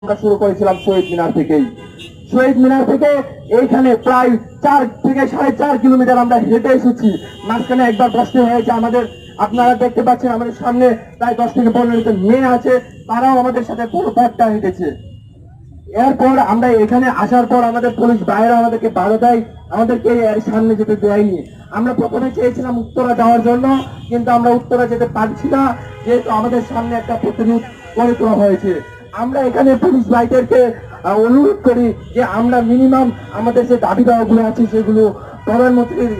আমরা শুরু করেছিলাম শহীদ মিনার থেকেই। শহীদ মিনার থেকে এইখানে প্রায় 4 থেকে 4.5 কিলোমিটার আমরা হেঁটে এসেছি। মাঝখানে একবার বসতে হয়েছে আমাদের। আপনারা দেখতে পাচ্ছেন আমাদের সামনে প্রায় 10 থেকে 15 জন মেয়ে আছে, তারাও আমাদের সাথে পুরো পথটা হেঁটেছে। এরপর আমরা এখানে আসার পর আমাদের পুলিশ বাইরে আমাদেরকে বাধা দেয়, আমাদেরকে এর সামনে যেতে দেয়নি। আমরা প্রথমে চেয়েছিলাম উত্তরা যাওয়ার জন্য, কিন্তু আমরা উত্তরা যেতে পারছি না, যেহেতু আমাদের সামনে একটা প্রতিরোধ করে দেওয়া হয়েছে। আমরা এখানে পুলিশ ভাইদেরকে অনুরোধ করি যে আমরা মিনিমাম আমাদের যে দাবি দাওয়াগুলো আছে সেগুলো প্রধানমন্ত্রীর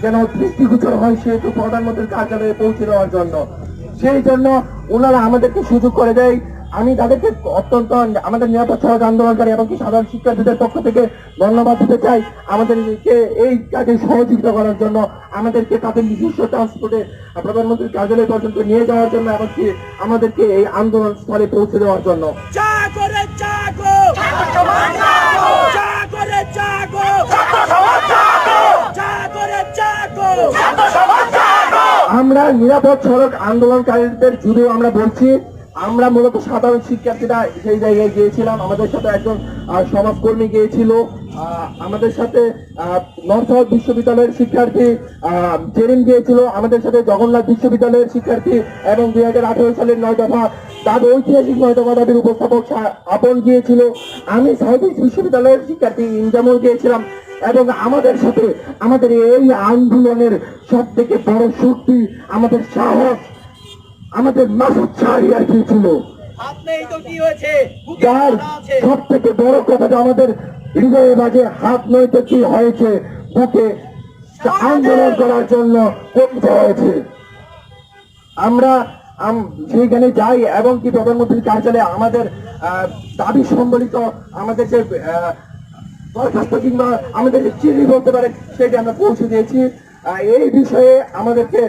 যেন দৃষ্টিগোচর হয়, সেহেতু প্রধানমন্ত্রীর কার্যালয়ে পৌঁছে দেওয়ার জন্য। সেই জন্য ওনারা আমাদেরকে সুযোগ করে দেয়। আমি তাদেরকে অত্যন্ত আমাদের নিরাপদ সড়ক আন্দোলনকারী এবং সাধারণ শিক্ষার্থীদের পক্ষ থেকে ধন্যবাদ দিতে চাই আমাদেরকে এই কাজে সহযোগিতা করার জন্য, আমাদেরকে তাদের নিজস্ব ট্রান্সপোর্টে প্রধানমন্ত্রীর কার্যালয় পর্যন্ত নিয়ে যাওয়ার জন্য, এমনকি আমাদেরকে এই আন্দোলন স্থলে পৌঁছে দেওয়ার জন্য। আমরা নিরাপদ সড়ক আন্দোলনকারীদের যদিও আমরা বলছি, আমরা মূলত সাধারণ শিক্ষার্থীরা সেই জায়গায় গিয়েছিলাম। আমাদের সাথে একজন সমাজকর্মী গিয়েছিল, আমাদের সাথে নর্থ সাউথ বিশ্ববিদ্যালয়ের শিক্ষার্থী জেরিন গিয়েছিল, আমাদের সাথে জগন্নাথ বিশ্ববিদ্যালয়ের শিক্ষার্থী এবং 2018 সালের 9 দফা তাদের ঐতিহাসিক 9 দফা দাবির উপস্থাপক আপন গিয়েছিল। আমি সাউথ ইস্ট বিশ্ববিদ্যালয়ের শিক্ষার্থী ইনজামুল গিয়েছিলাম। এবং আমাদের সাথে আমাদের এই আন্দোলনের সব থেকে বড় শক্তি, আমাদের সাহস, আমাদের মাসুদ শাহরিয়ার কি ছিল। যার সব থেকে বড় কথাটা আমাদের হৃদয়ে বাজে, হাত নইতে কি হয়েছে, বুকে আন্দোলন করার জন্য করতে হয়েছে। আমরা সেইখানে যাই এবং কি প্রধানমন্ত্রীর কার্যালয়ে আমাদের দাবি সম্বলিত আমাদের যে দরখাস্ত কিংবা আমাদের যে চিঠি বলতে পারে সেটি আমরা পৌঁছে দিয়েছি। এই বিষয়ে আমাদেরকে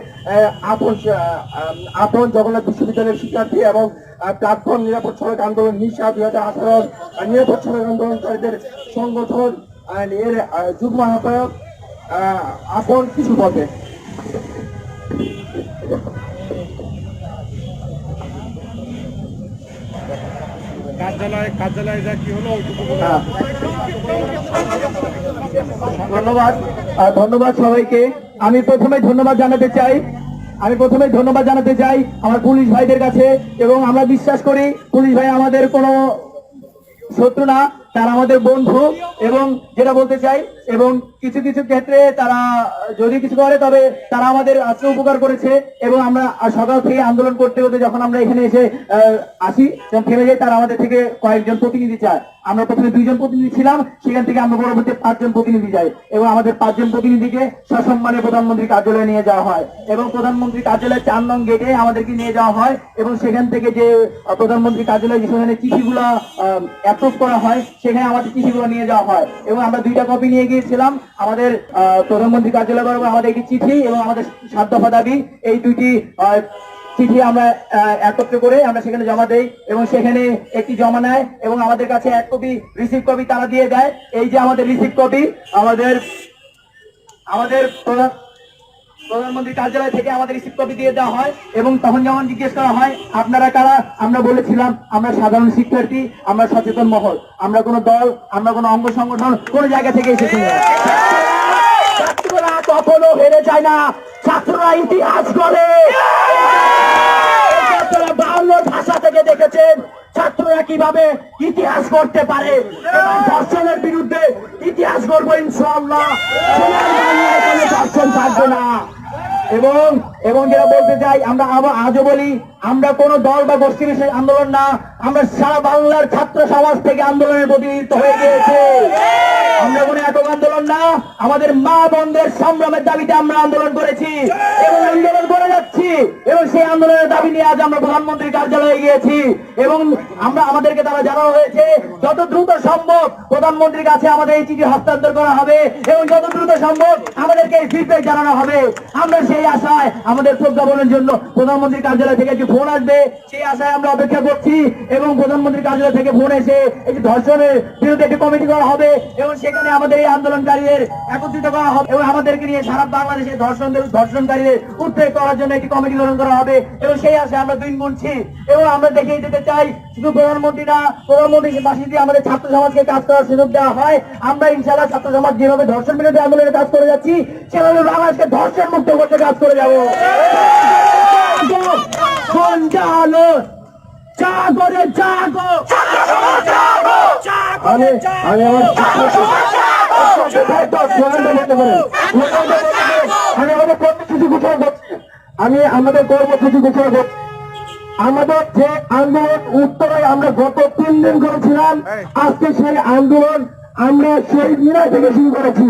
আপন জগন্নাথ বিশ্ববিদ্যালয়ের শিক্ষার্থী এবং প্ল্যাটফর্ম নিরাপদ সড়ক আন্দোলন হিসা 2018 নিরাপদ সড়ক আন্দোলনকারীদের সংগঠন এর যুগ্ম আহ্বায়ক আপন কিছু বলবে। কার্যালয় যা কি হলো ধন্যবাদ সবাইকে। আমি প্রথমে ধন্যবাদ জানাতে চাই আমার পুলিশ ভাইদের কাছে, এবং আমরা বিশ্বাস করি পুলিশ ভাই আমাদের কোনো শত্রু না, তারা আমাদের বন্ধু। এবং যেটা বলতে চাই, এবং কিছু কিছু ক্ষেত্রে তারা যদি কিছু করে তবে তারা আমাদের আজকে উপকার করেছে। এবং আমরা সকাল থেকে আন্দোলন করতে করতে যখন আমরা এখানে এসে আসি, যখন থেমে যাই, তারা আমাদের থেকে কয়েকজন প্রতিনিধি চায়। আমরা প্রথমে 2 জন প্রতিনিধি ছিলাম, সেখান থেকে আমরা পরবর্তী 5 জন প্রতিনিধি যাই, এবং আমাদের 5 জন প্রতিনিধিকে সসম্মানে প্রধানমন্ত্রী কার্যালয়ে নিয়ে যাওয়া হয়। এবং প্রধানমন্ত্রী কার্যালয়ের 4 নং গেটে আমাদেরকে নিয়ে যাওয়া হয়, এবং সেখান থেকে যে প্রধানমন্ত্রী কার্যালয়ে যেখানে চিঠিগুলো অ্যাপ্রুভ করা হয়, সেখানে আমাদের চিঠিগুলো নিয়ে যাওয়া হয়। এবং আমরা 2টা কপি নিয়ে গিয়েছিলাম আমাদের প্রধানমন্ত্রী কার্যালয় বরাবর, আমাদের একটি চিঠি এবং আমাদের 7 দফা দাবি। এই 2টি চিঠি আমরা একত্র করে আমরা সেখানে জমা দেই, এবং সেখানে একটি জমা নেয় এবং আমাদের কাছে 1 কপি রিসিভ কপি তারা দিয়ে দেয়। এই যে আমাদের রিসিভ কপি আমাদের প্রধানমন্ত্রী কার্যালয় থেকে আমাদের রিসিভ কপি দিয়ে দেওয়া হয়। এবং তখন যেমন জিজ্ঞেস করা হয় আপনারা কারা, আমরা বলেছিলাম আমরা সাধারণ শিক্ষার্থী, আমরা সচেতন মহল, আমরা কোনো দল, আমরা কোনো অঙ্গ সংগঠন কোন জায়গা থেকে এসেছি। ছাত্ররা কখনো হেরে যায় না, ছাত্ররা ইতিহাস করে। ছাত্ররা 52 ভাষা থেকে দেখেছেন ছাত্ররা কিভাবে ইতিহাস করতে পারে। ধর্ষণের বিরুদ্ধে ইতিহাস করবো ইনশাআল্লাহ, ধর্ষণ থাকবে না। এবং যেটা বলতে চাই, আমরা আজও বলি আমরা কোন দল বা গোষ্ঠী বিশেষ আন্দোলন না, আমরা সারা বাংলার ছাত্র সমাজ থেকে আন্দোলনের প্রতিনিধিত্ব হয়ে গিয়েছে। আমরা কোন একক আন্দোলন না, আমাদের মা বোনদের সংগ্রামের দাবিতে আমরা আন্দোলন করেছি এবং আন্দোলন করে যাচ্ছি। এবং সেই আন্দোলনের দাবি নিয়ে আজ আমরা প্রধানমন্ত্রীর কার্যালয়ে গিয়েছি, এবং আমাদেরকে তারা জানানো হয়েছে যত দ্রুত সম্ভব প্রধানমন্ত্রীর কাছে আমাদের এই চিঠি হস্তান্তর করা হবে, এবং যত দ্রুত সম্ভব আমাদেরকে এই ফিডব্যাক জানানো হবে। আমরা সেই আশায় আমাদের প্রজ্ঞাপনের জন্য প্রধানমন্ত্রীর কার্যালয় থেকে একটি ফোন আসবে, সেই আশায় আমরা অপেক্ষা করছি। এবং প্রধানমন্ত্রীর কার্যালয় থেকে ফোন এসে একটি ধর্ষণের বিরুদ্ধে একটি কমিটি করা হবে, এবং সেখানে আমাদের এই আন্দোলনকারীদের একত্রিত করা হবে, এবং আমাদেরকে নিয়ে সারা বাংলাদেশে ধর্ষণকারীদের উদ্বেগ করার জন্য একটি কমিটি গঠন করা হবে এবং সেই আশে আমরা দিন গুনছি এবং আমরা দেখিয়ে দিতে চাই শুধু প্রধানমন্ত্রী না, প্রধানমন্ত্রীর পাশে যদি আমাদের ছাত্র সমাজকে কাজ করার সুযোগ দেওয়া হয়, আমরা ইনশাআল্লাহ ছাত্র সমাজ যেভাবে ধর্ষণ বিরোধী আন্দোলনে কাজ করে যাচ্ছি সেভাবে বাংলাদেশকে ধর্ষণ মুক্ত করতে কাজ করে যাবো। জাগো জাগো, আমি আমাদের কর্মসূচি ঘোষণা করছি। আমাদের যে আন্দোলন উত্তরায় আমরা গত 3 দিন করেছিলাম, আজকে সেই আন্দোলন আমরা শহীদ মিনার থেকে শুরু করেছি।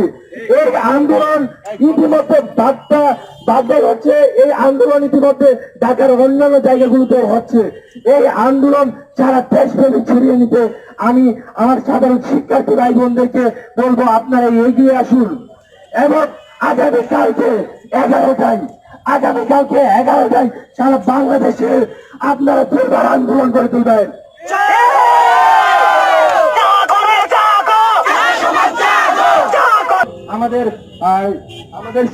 এই আন্দোলন ইতিমধ্যে বাগদাদ হচ্ছে, এই আন্দোলন ইতিমধ্যে ঢাকার অন্যান্য জায়গাগুলোতে হচ্ছে। এই আন্দোলন সারা দেশব্যাপী ছড়িয়ে নিতে আমি আমার সাধারণ শিক্ষার্থী ভাই বোনদেরকে বলবো, আপনারা এগিয়ে আসুন এবং আগামীকালকে 11টায় সারা বাংলাদেশে আপনারা দুর্বার আন্দোলন করে তুলবেন। আমাদের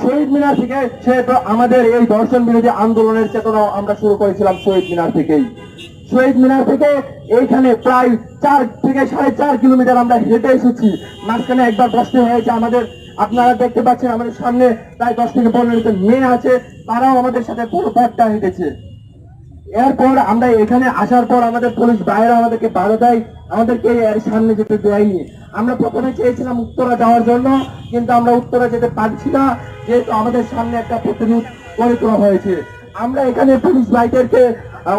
শহীদ মিনার থেকে সেটা আমাদের এই ধর্ষণ বিরোধী আন্দোলনের চেতনা আমরা শুরু করেছিলাম শহীদ মিনার থেকেই। শহীদ মিনার থেকে এইখানে প্রায় 4 থেকে 4.5 কিলোমিটার আমরা হেঁটে এসেছি। মাঝখানে একবার বসতে হয়েছে আমাদের। আপনারা দেখতে পাচ্ছেন আমাদের সামনে প্রায় 10 থেকে 15 জন মেয়ে আছে, তারাও আমাদের সাথে পুরো পথটা হেঁটেছে। এরপর আমরা এখানে আসার পর আমাদের পুলিশ বাইরে আমাদেরকে বাধা দেয়, আমাদেরকে এর সামনে যেতে দেয়নি। আমরা প্রথমে চেয়েছিলাম উত্তরা যাওয়ার জন্য, কিন্তু আমরা উত্তরা যেতে পারছি না, যেহেতু আমাদের সামনে একটা প্রতিরোধ গড়ে তোলা হয়েছে। আমরা এখানে পুলিশ ভাইদেরকে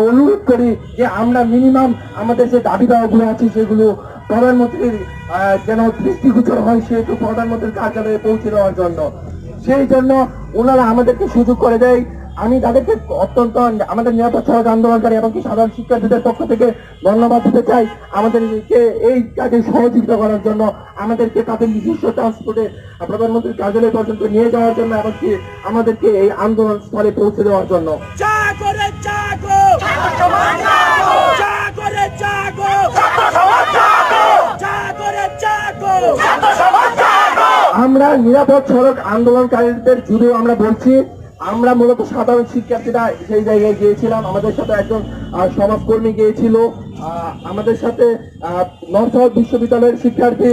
অনুরোধ করি যে আমরা মিনিমাম আমাদের যে দাবি দাওয়াগুলো আছে সেগুলো প্রধানমন্ত্রীর যেন দৃষ্টিগোচর হয়, সেহেতু প্রধানমন্ত্রীর কার্যালয়ে পৌঁছে দেওয়ার জন্য। সেই জন্য ওনারা আমাদেরকে সুযোগ করে দেয়। আমি তাদেরকে অত্যন্ত আমাদের নিরাপদ সড়ক আন্দোলনকারী এবং সাধারণ শিক্ষার্থীদের পক্ষ থেকে ধন্যবাদ দিতে চাই আমাদেরকে এই কাজে সহযোগিতা করার জন্য, আমাদেরকে তাদের নিজস্ব ট্রান্সপোর্টে প্রধানমন্ত্রীর কার্যালয় পর্যন্ত নিয়ে যাওয়ার জন্য, এমনকি আমাদেরকে এই আন্দোলন স্থলে পৌঁছে দেওয়ার জন্য। আমরা নিরাপদ সড়ক আন্দোলনকারীদের যদিও আমরা বলছি, আমরা মূলত সাধারণ শিক্ষার্থীরা সেই জায়গায় গিয়েছিলাম। আমাদের সাথে একজন সমাজকর্মী গিয়েছিল, আমাদের সাথে নর্থ সাউথ বিশ্ববিদ্যালয়ের শিক্ষার্থী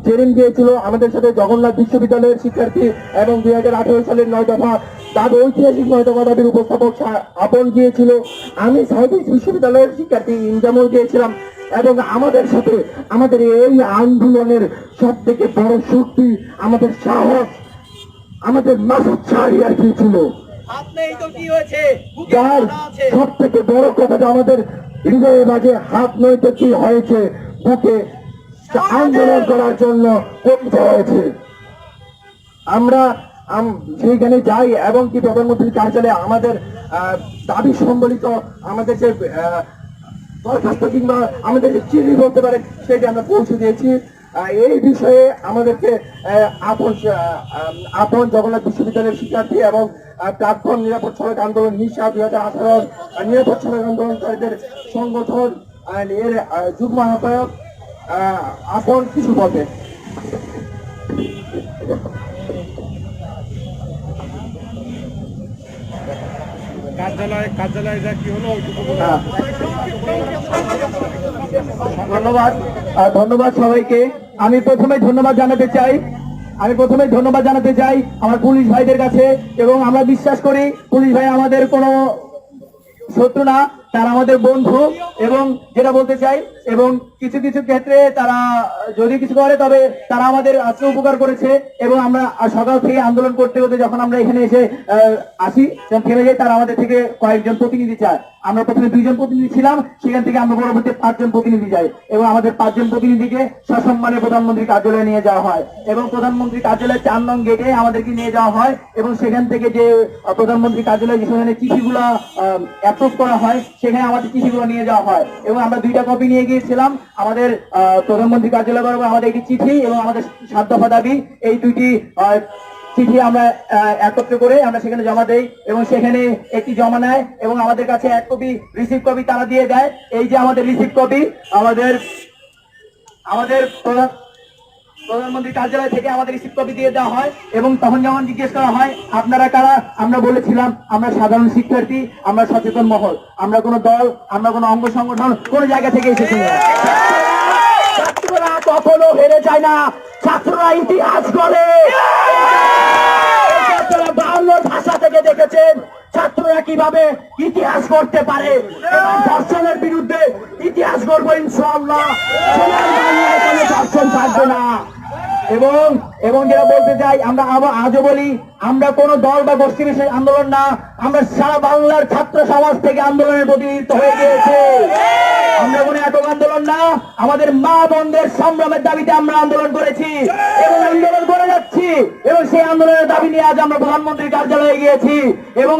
জেরিন গিয়েছিল, আমাদের সাথে জগন্নাথ বিশ্ববিদ্যালয়ের শিক্ষার্থী এবং 2018 সালের 9 দফা তার ঐতিহাসিক 9 দফা দাবির উপস্থাপক আপন গিয়েছিল। আমি সাউথ ইস্ট বিশ্ববিদ্যালয়ের শিক্ষার্থী ইনজামুল গিয়েছিলাম এবং আমাদের সাথে আমাদের এই আন্দোলনের সব থেকে বড় শক্তি, আমাদের সাহস, আমাদের মাসুদ শাহরিয়ার কি ছিল। যার সব থেকে বড় কথাটা আমাদের হৃদয়ে মাঝে হাত নইতে কি হয়েছে, বুকে আন্দোলন করার জন্য কমিত হয়েছে। আমরা সেইখানে যাই এবং কি প্রধানমন্ত্রীর কার্যালয়ে আমাদের দাবি সম্বলিত আমাদের যে দরখাস্ত কিংবা আমাদের যে চিঠি বলতে পারে সেটি আমরা পৌঁছে দিয়েছি। এই বিষয়ে আমাদেরকে আপন জগন্নাথ বিশ্ববিদ্যালয়ের শিক্ষার্থী এবং প্রাক্তন নিরাপদ সড়ক আন্দোলন নিশা 2018 নিরাপদ সড়ক আন্দোলনকারীদের সংগঠন এর যুগ্ম আহ্বায়ক আপন কিছু বলবেন। ধন্যবাদ সবাইকে। আমি প্রথমে ধন্যবাদ জানাতে চাই আমার পুলিশ ভাইদের কাছে, এবং আমরা বিশ্বাস করি পুলিশ ভাই আমাদের কোনো শত্রু না, তারা আমাদের বন্ধু। এবং যেটা বলতে চাই, এবং কিছু কিছু ক্ষেত্রে তারা যদি কিছু করে তবে তারা আমাদের আজকে উপকার করেছে। এবং আমরা সকাল থেকে আন্দোলন করতে করতে যখন আমরা এখানে এসে আসি থেমে যাই, তারা আমাদের থেকে কয়েকজন প্রতিনিধি চায়। আমরা প্রথমে 2 জন প্রতিনিধি ছিলাম, সেখান থেকে আমরা পরবর্তী 5 জন প্রতিনিধি যাই এবং আমাদের 5 জন প্রতিনিধিকে সসম্মানে প্রধানমন্ত্রীর কার্যালয়ে নিয়ে যাওয়া হয় এবং প্রধানমন্ত্রীর কার্যালয়ের 4 নং গেটে আমাদেরকে নিয়ে যাওয়া হয় এবং সেখান থেকে যে প্রধানমন্ত্রীর কার্যালয়ে যেখানে চিঠিগুলো অ্যাপ্রুভ করা হয় সেখানে আমাদের চিঠিগুলো নিয়ে যাওয়া হয় এবং আমরা 2টা কপি নিয়ে গিয়েছিলাম। আমাদের প্রধানমন্ত্রী কার্যালয় বরাবর আমাদের একটি চিঠি এবং আমাদের 7 দফা দাবি, এই 2টি চিঠি আমরা একত্র করে আমরা সেখানে জমা দেই এবং সেখানে একটি জমা নেয় এবং আমাদের কাছে 1 কপি রিসিভ কপি তারা দিয়ে দেয়। এই যে আমাদের রিসিভ কপি, আমাদের প্রধানমন্ত্রী কার্যালয় থেকে আমাদের রিসিপ্ট কপি দিয়ে দেওয়া হয় এবং তখন যখন জিজ্ঞেস করা হয় আপনারা কারা, আমরা বলেছিলাম আমরা সাধারণ শিক্ষার্থী, আমরা সচেতন মহল, আমরা কোনো দল, আমরা কোনো অঙ্গ সংগঠন কোন জায়গা থেকে এসেছি না। ছাত্ররা কখনো হেরে যায় না, ছাত্ররা ইতিহাস করে। ছাত্ররা বাংলার ভাষা থেকে দেখেছেন ছাত্ররা কিভাবে ইতিহাস করতে পারে। ধর্ষণের বিরুদ্ধে ইতিহাস করবো ইনশাআল্লাহ। ধর্ষণ থাকবে না। এবং যেটা বলতে চাই, আমরা আজও বলি আমরা কোন দল বা গোষ্ঠী বিশেষ আন্দোলন না, আমরা সারা বাংলার ছাত্র সমাজ থেকে আন্দোলনের প্রতিনিধিত্ব হয়ে গিয়েছে। আমরা কোনো একক আন্দোলন না, আমাদের মা বোনদের সংগ্রামের দাবিতে আমরা আন্দোলন করেছি এবং আন্দোলন করে যাচ্ছি এবং সেই আন্দোলনের দাবি নিয়ে আজ আমরা প্রধানমন্ত্রীর কার্যালয়ে গিয়েছি এবং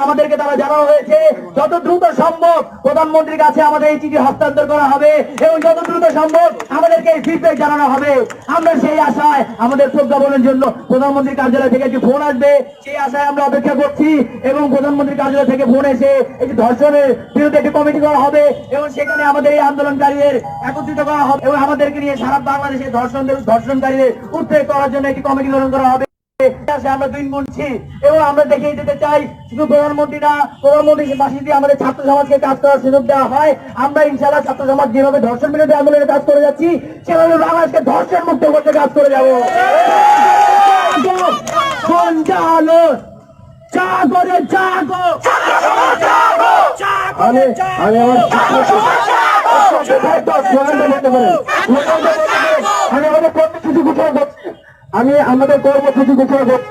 আমাদেরকে তারা জানানো হয়েছে যত দ্রুত সম্ভব প্রধানমন্ত্রীর কাছে আমাদের এই চিঠি হস্তান্তর করা হবে এবং যত দ্রুত সম্ভব আমাদেরকে এই ফিডব্যাক জানানো হবে। আমরা সেই আশায় আমাদের প্রজ্ঞাপনের জন্য প্রধানমন্ত্রীর কার্যালয় থেকে একটি ফোন আসবে, সেই আশায় আমরা অপেক্ষা করছি এবং প্রধানমন্ত্রীর কার্যালয় থেকে ফোন এসে এই ধর্ষণের বিরুদ্ধে একটি কমিটি করা হবে এবং সেখানে আমাদের এই আন্দোলনকারীদের একত্রিত করা হবে এবং আমাদেরকে নিয়ে সারা বাংলাদেশে ধর্ষণকারীদের উদ্ধার করার জন্য একটি কমিটি গঠন করা হবে। আমরা দিন গুনছি এবং আমরা দেখিয়ে দিতে চাই শুধু প্রধানমন্ত্রী না, প্রধানমন্ত্রীর পাশে দিয়ে আমাদের ছাত্র সমাজকে কাজ করার সুযোগ দেওয়া হয়। আমরা ইনশাআল্লাহ ছাত্র সমাজ যেভাবে ধর্ষণ বিরোধী আন্দোলনে কাজ করে যাচ্ছি সেভাবে বাংলাদেশকে ধর্ষণ মুক্ত করতে কাজ করে যাবো। আমি আমাদের কর্মসূচি ঘোষণা করছি।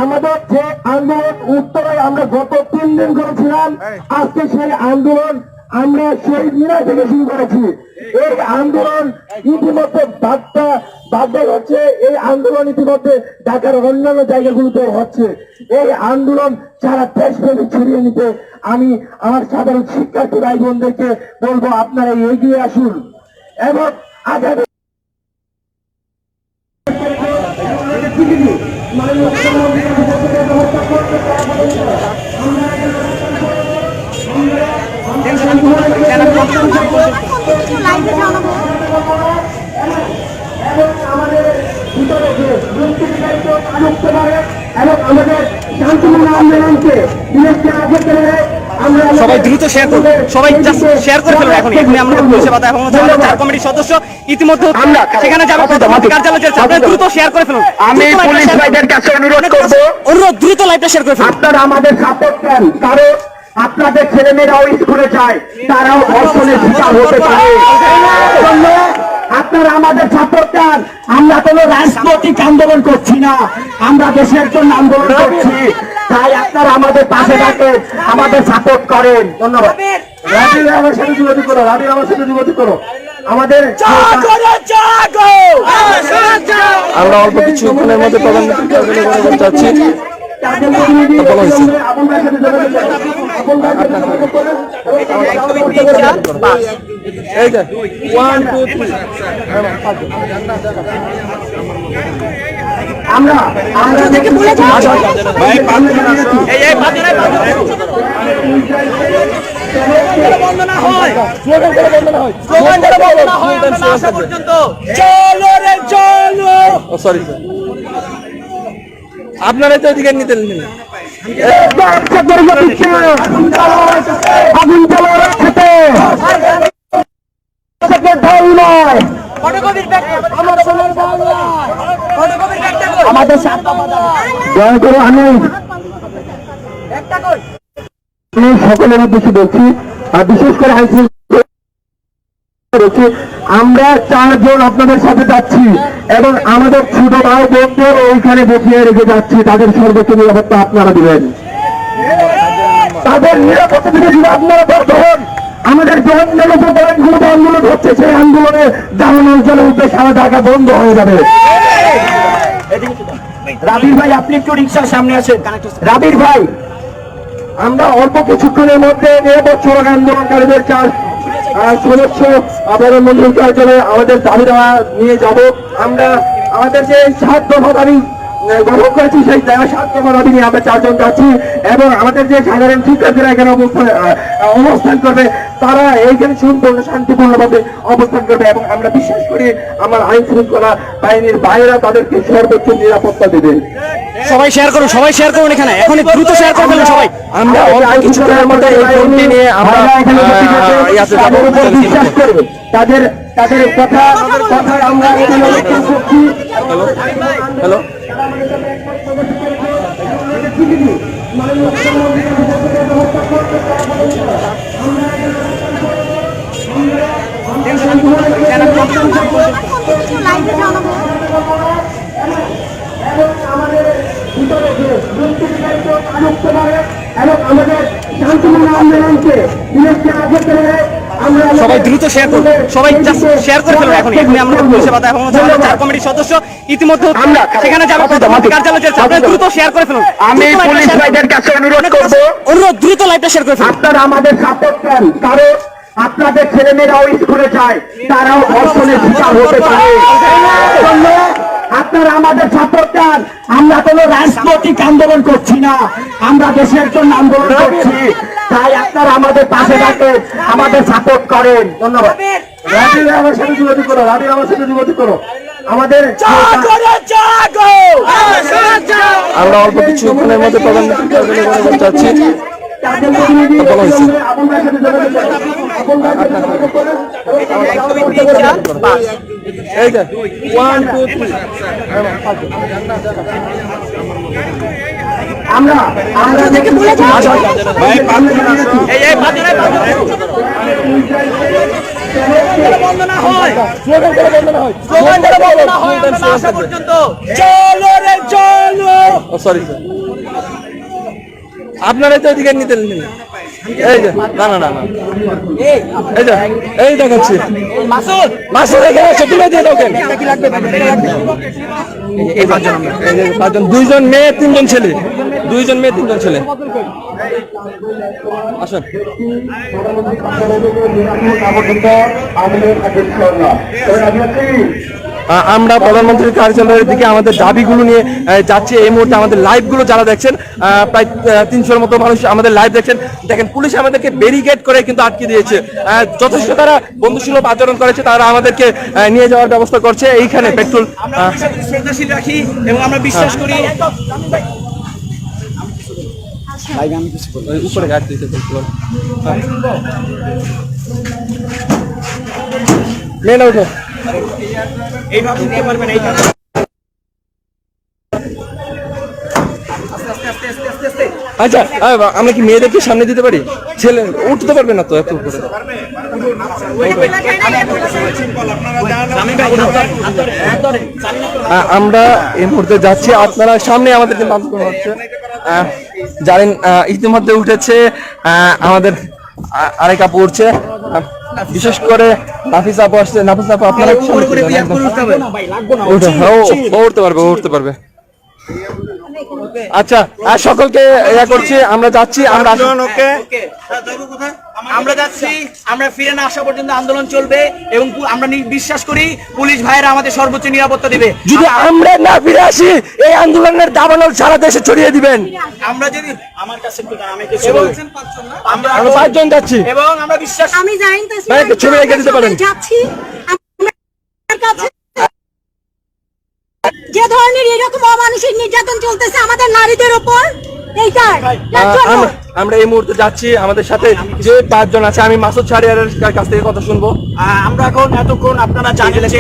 আমাদের যে আন্দোলন উত্তরায় আমরা গত 3 দিন করেছিলাম, আজকে সেই আন্দোলন আমরা শহীদ মিনার থেকে শুরু করেছি। এই আন্দোলন ইতিমধ্যে বাড্ডা হচ্ছে, এই আন্দোলন ইতিমধ্যে ঢাকার অন্যান্য জায়গাগুলোতে হচ্ছে। এই আন্দোলন সারা দেশব্যাপী ছড়িয়ে নিতে আমি আমার সাধারণ শিক্ষার্থী ভাই বোনদেরকে বলবো আপনারা এগিয়ে আসুন এবং আগামী সবাই দ্রুত শেয়ার করুন, সবাই শেয়ার করে ফেলুন। এখন আমরা পরিষেবা এবং চার কমিটির সদস্য ইতিমধ্যে সেখানে যাবে, কার্যালয় দ্রুত শেয়ার করে ফেলুন। আমি পুলিশ ভাইদের কাছে অনুরোধ দ্রুত লাইভটা শেয়ার করে ফেলুন। আপনারা আমাদের সাপোর্ট করেন, কারণ আপনাদের ছেলেমেয়েরাও স্কুলে যায়, তারাও ধর্ষণের শিকার হতে পারে। আপনারা আমাদের সাপোর্ট দেন। আমরা কোনো রাজনৈতিক আন্দোলন করছি না, আমরা দেশের জন্য আন্দোলন করছি। তাই আপনারা আমাদের পাশে থাকেন, আমাদের সাপোর্ট করেন। ধন্যবাদ। রাবির আমার সাথে যোগাযোগ করো, রাবির আমার সাথে যোগাযোগ করো। আমাদের আমরা অল্প কিছুক্ষণের মধ্যে প্রধানমন্ত্রী চাচ্ছি। এই যে 1 2 3 আমরা সরি আপনারা তো অধিকার নিতে আগুন জ্বালানোর সাথে আমাদের দয়া করে আমি সকলের উদ্দেশ্যে বলছি, আর বিশেষ করে আমরা 4 জন আপনাদের সাথে যাচ্ছি এবং আমাদের ছোট ভাই বোনদের ওইখানে বসিয়ে রেখে যাচ্ছি। তাদের সর্বোচ্চ নিরাপত্তা আপনারা দিবেন, তাদের নিরাপত্তা থেকে যদি আপনারা বদ্ধ হন, আমাদের যে অন্যান্য আন্দোলন হচ্ছে সেই আন্দোলনে জানানোর জন্য উদ্দেশ্যে সারা ঢাকা বন্ধ হয়ে যাবে। রাবির ভাই আপনি একটু রিক্সার সামনে আসেন। রাবির ভাই, আমরা অল্প কিছুক্ষণের মধ্যে নিরাপদ সড়ক আন্দোলনকারীদের 4 সদস্য প্রধানমন্ত্রীর কার্যালয়ে আমাদের দাবি দেওয়া নিয়ে যাব। আমরা আমাদের যে 7 দফা দাবি গ্রহণ করেছি সেই 7 দফা দাবি নিয়ে আমরা 4 জন যাচ্ছি এবং আমাদের যে সাধারণ শিক্ষার্থীরা এখানে অবস্থান করবে তারা এইখানে সম্পূর্ণ শান্তিপূর্ণভাবে অবস্থান করবে এবং আমরা বিশ্বাস করি আমার আইন শৃঙ্খলা বাহিনীর বাইরেরা তাদেরকে সর্বোচ্চ নিরাপত্তা দেবে। সবাই শেয়ার করুন এখানে এখন দ্রুত শেয়ার করে ফেলুন সবাই। আমরা অল্প কিছুক্ষণের মধ্যে এই ফোনটি নিয়ে আমরা ইয়াতে যাব। বিশ্বাস করবে তাদের কথা আমরা এখানে লক্ষ্য করছি। হ্যালো সবাই দ্রুত শেয়ার করুন, সবাই শেয়ার করে ফেলুন এখন এখনই আমরা পুলিশের কথা এবং আমাদের 4 কমিটির সদস্য ইতিমধ্যে সেখানে যাবে কার্যালয় চলছে, আপনারা দ্রুত শেয়ার করে ফেলুন। আমি পুলিশ ভাইদের কাছে অনুরোধ করবো দ্রুত লাইভটা শেয়ার করে ফেলুন। আপনারা আমাদের সাপোর্ট করেন, কারণ আপনাদের ছেলেমেয়েরাও স্কুলে যায়, তারাও ধর্ষণের শিকার হতে পারে। জন্য আপনারা আমাদের সাপোর্ট দেন। আমরা কোনো রাজনৈতিক আন্দোলন করছি না, আমরা দেশের জন্য আন্দোলন করছি, তাই আপনারা আমাদের পাশে থাকেন, আমাদের সাপোর্ট করেন। ধন্যবাদ। রাবির আমার সাথে যোগাযোগ করো, আমাদের আমরা অল্প কিছুক্ষণের মধ্যে প্রধানমন্ত্রী চাচ্ছি। আমরা সরি আপনারাই তো অধিকার নিতে এই যে না না না না এই যে এই দেখাচ্ছি মাসুদ এখানে আছে, তুলে দিয়ে দাও কেন? এই 5 জন 2 জন মেয়ে 3 জন ছেলে, 2 জন মেয়ে 3 জন ছেলে। আসুন আমরা প্রধানমন্ত্রীর কার্যালয়ের দিকে আমাদের দাবিগুলো নিয়ে যাচ্ছি। এই মুহূর্তে আমাদের লাইভগুলো যারা দেখছেন, প্রায় 300-র মতো মানুষ আমাদের লাইভ দেখছেন। দেখেন পুলিশ আমাদেরকে ব্যারিকেড করে কিন্তু আটকে দিয়েছে, যথেষ্ট তারা বন্ধুসুলভ আচরণ করেছে, তারা আমাদেরকে নিয়ে যাওয়ার ব্যবস্থা করছে। এইখানে পেট্রোল শ্রদ্ধাশীল রাখি এবং আমরা বিশ্বাস করি উপরে গাড়ি দিতে মেয়েটা উঠো এইভাবে দিতে পারবেন। এইখানে আচ্ছা আমরা কি মেয়েদেরকে সামনে দিতে পারি? ছেলে উঠতে পারবে না তো এত উপরে। আমরা এই মুহূর্তে যাচ্ছি, আপনারা সামনে আমাদের যে বান্ধব হচ্ছে জানেন, ইতিমধ্যে উঠেছে আমাদের আরেক আপু উঠছে, বিশেষ করে নাফিস আপু আসছে। নাফিস আপু আপনারা উঠতে পারবে। আচ্ছা সকলকে ইয়া করছি, আমরা যাচ্ছি। আমরা যাচ্ছি, আমরা ফিরে না আসা পর্যন্ত আন্দোলন চলবে এবং আমরা বিশ্বাস করি পুলিশ ভাইয়েরা আমাদের সর্বোচ্চ নিরাপত্তা দিবে। যদি আমরা না ফিরে আসি এই আন্দোলনের দাবানল সারা দেশে ছড়িয়ে দিবেন। আমরা যদি আমার কাছে আমরা 5 জন যাচ্ছি এবং আমরা বিশ্বাস আমি জানি তো একটা ছবি রেখে দিতে পারেন। যাচ্ছি আমার কাছে যে ধরনের এরকম অমানুষিক নির্যাতন চলতেছে আমাদের নারীদের উপর, আমরা এই মুহূর্তে যাচ্ছি। আমাদের সাথে যে 5 জন আছে, আমি মাসুদ শাহরিয়ারের কাছ থেকে কথা শুনবো। আমরা এতক্ষণ আপনারা জানেন যে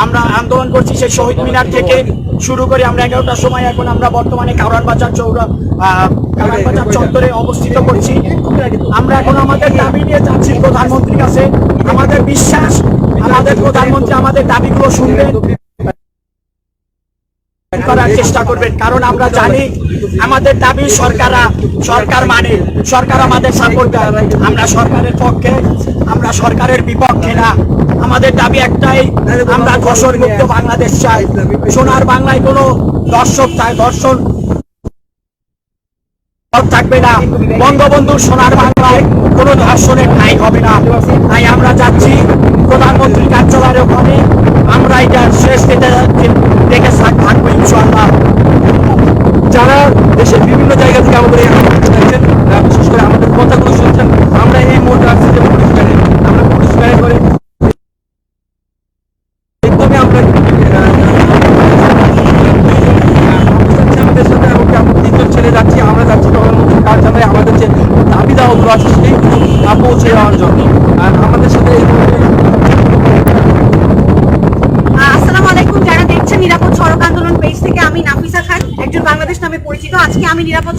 আমরা আন্দোলন করছি সেই শহীদ মিনার থেকে শুরু করে আমরা 11টার সময় এখন আমরা বর্তমানে কারওয়ান বাজার চত্বরে অবস্থিত করছি। আমরা এখন আমাদের দাবি নিয়ে যাচ্ছি প্রধানমন্ত্রীর কাছে। আমাদের বিশ্বাস আমাদের প্রধানমন্ত্রী আমাদের দাবিগুলো শুনবেন, করার চেষ্টা করবেন, কারণ আমরা জানি আমাদের দাবি সরকার মানে সরকার আমাদের সাপোর্ট দেয়। আমরা সরকারের পক্ষে, আমরা সরকারের বিপক্ষে না। আমাদের দাবি একটাই, আমরা ধর্ষণ মুক্ত বাংলাদেশ চাই। সোনার বাংলায় কোনো ধর্ষণ থাকবে না, বঙ্গবন্ধুর সোনার বাংলায় কোনো ধর্ষণের ঠাঁই হবে না। তাই আমরা যাচ্ছি প্রধানমন্ত্রীর কার্যালয়ের ওখানে, আমরা এটা শেষ দেখে থাকবো ইনশাআল্লাহ। একজন বাংলাদেশ নামে পরিচিত। আজকে আমি নিরাপদ